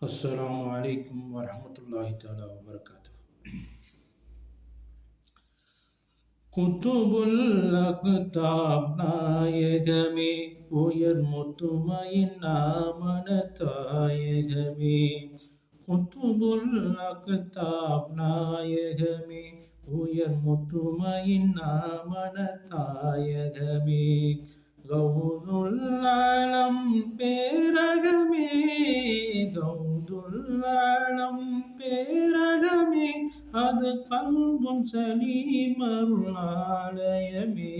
السلام عليكم ورحمة الله تعالى وبركاته. குத்துபுல் அக்தாப் நாயகமே உயர் முத்துமையின் நாமன தாயகமே. குத்துபுல் அக்தாப் நாயகமே உயர் முத்துமையின் நாமன தாயகமே. கௌதுல் ஆலம் பேரகமே கௌதுல் ஆலம் பேரகமே அது கல்பும் சலீமருள் ஆலயமே.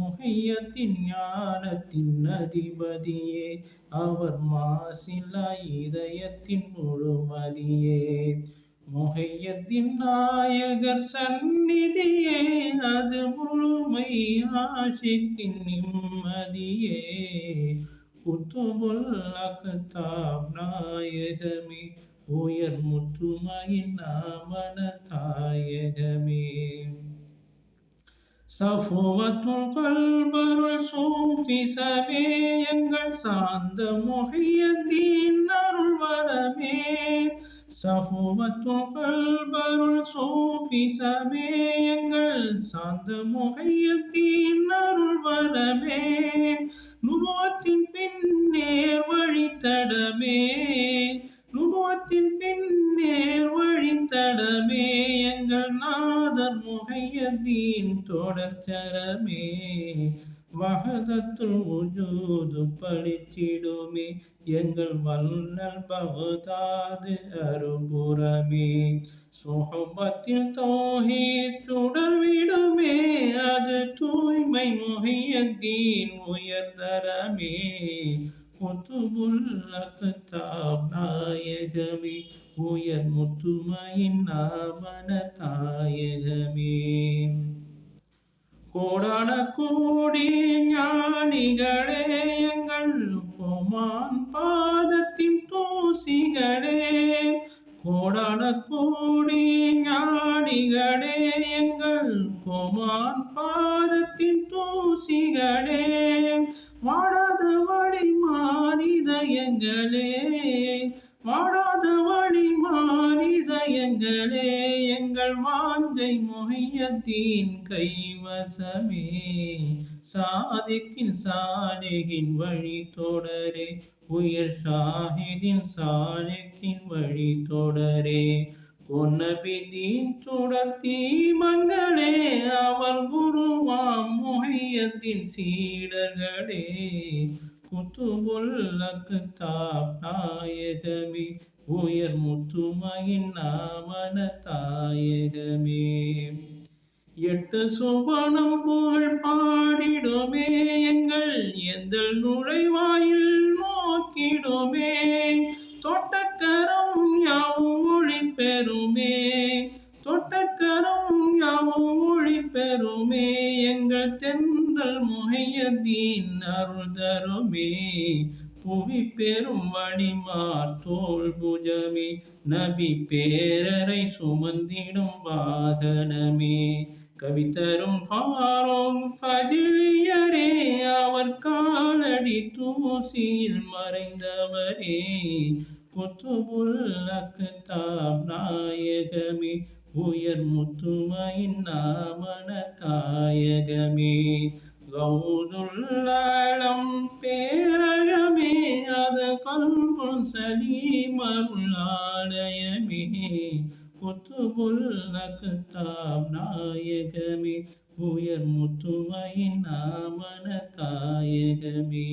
முஹையத்தின் ஞானத்தின் அதிபதியே அவர் மாசிலா இதயத்தின் முழுமதியே. முஹையத்தின் நாயகர் சந்நிதியே அது முழுமை ஆஷிக்கின் நிம்மதியே. குத்துபுல் அக்தாப் நாயகமே உயர் முத்துமையின் நாமன தாயகமே. சஃபுவத்துல் கல்பருள் சூஃபி சமேயங்கள் சார்ந்த முஹையத்தீன் அருள் வரமே. சஃபுவத்துல் கல்பருள் சூஃபி சமேயங்கள் சார்ந்த முஹையத்தீன் அருள் வரமே. நுபுவத்தின் பின்னேர் வழித்தடமே நுபுவத்தின் பின்னேர் வழித்தடமே. எங்கள் நாதர் முஹையத்தீன் தொடர்ச்சரமே. வஹதத்துல் வுஜூது பழிச்சிடுமே எங்கள் வல்லல் பகுதாது அருபுறமே. சுஹபத்தில் தௌஹீத் சுடர் விடுமே அது தூய்மை முஹையத்தீன் உயர்தரமே. குத்துபுல் அக்தாப் நாயகமே உயர் முத்துமையின் நாமன தாயகமே. கோடான கோடி ஞானிகளே எங்கள் கோமான் பாதத்தின் தூசிகளே. கோடான கோடி ஞானிகளே எங்கள் கோமான் பாதத்தின் தூசிகளே. வாடாத வழி மாறிதயங்களே வாடாத வழி மாறிதயங்களே. எங்கள் வாஞ்சை முஹையத்தீன் கைவசமே. சாதிக்கின் சாலிகின் வழி தொடரே உயர் ஷாஹிதின் சாலிக்கின் வழி தொடரே. கொன்னபிதீன் சுடர் தீபங்களே அவர் குருவாம் முஹையத்தீன் சீடர்களே. குத்துபுல் அக்தாப் நாயகமே உயர் முத்துமையின் நாமன தாயகமே. எட்டு சுவனம் புகழ் பாடிடுமே எங்கள் எந்தல் நுழைவாயில் நோக்கிடுமே. தொட்டக்கரம் யாவும் ஒளி பெறுமே தொட்டக்கரம் யாவும் ஒளி பெறுமே. எங்கள் தென்றல் முஹையத்தீன் அருள் தருமே. புவி பெரும் வடிமார் தோல் புஜமே நபி பேரரை சுமந்திடும் வாகனமே. கவிதரும் பாரோம் ஃபஜ்லியரே அவர் காலடி தூசியில் மறைந்தவரே. குத்துபுல் அக்தாப் நாயகமே உயர் முத்துமையின் நாமன தாயகமே. கௌதுல் ஆலம் பேரகமே அது கல்புல் சலீமருள் ஆலயமே. குத்துபுல் அக்தாப் நாயகமே உயர் முத்துமையின் நாமன தாயகமே.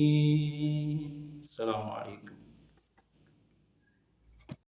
அஸ்ஸலாமு அலைக்கும்.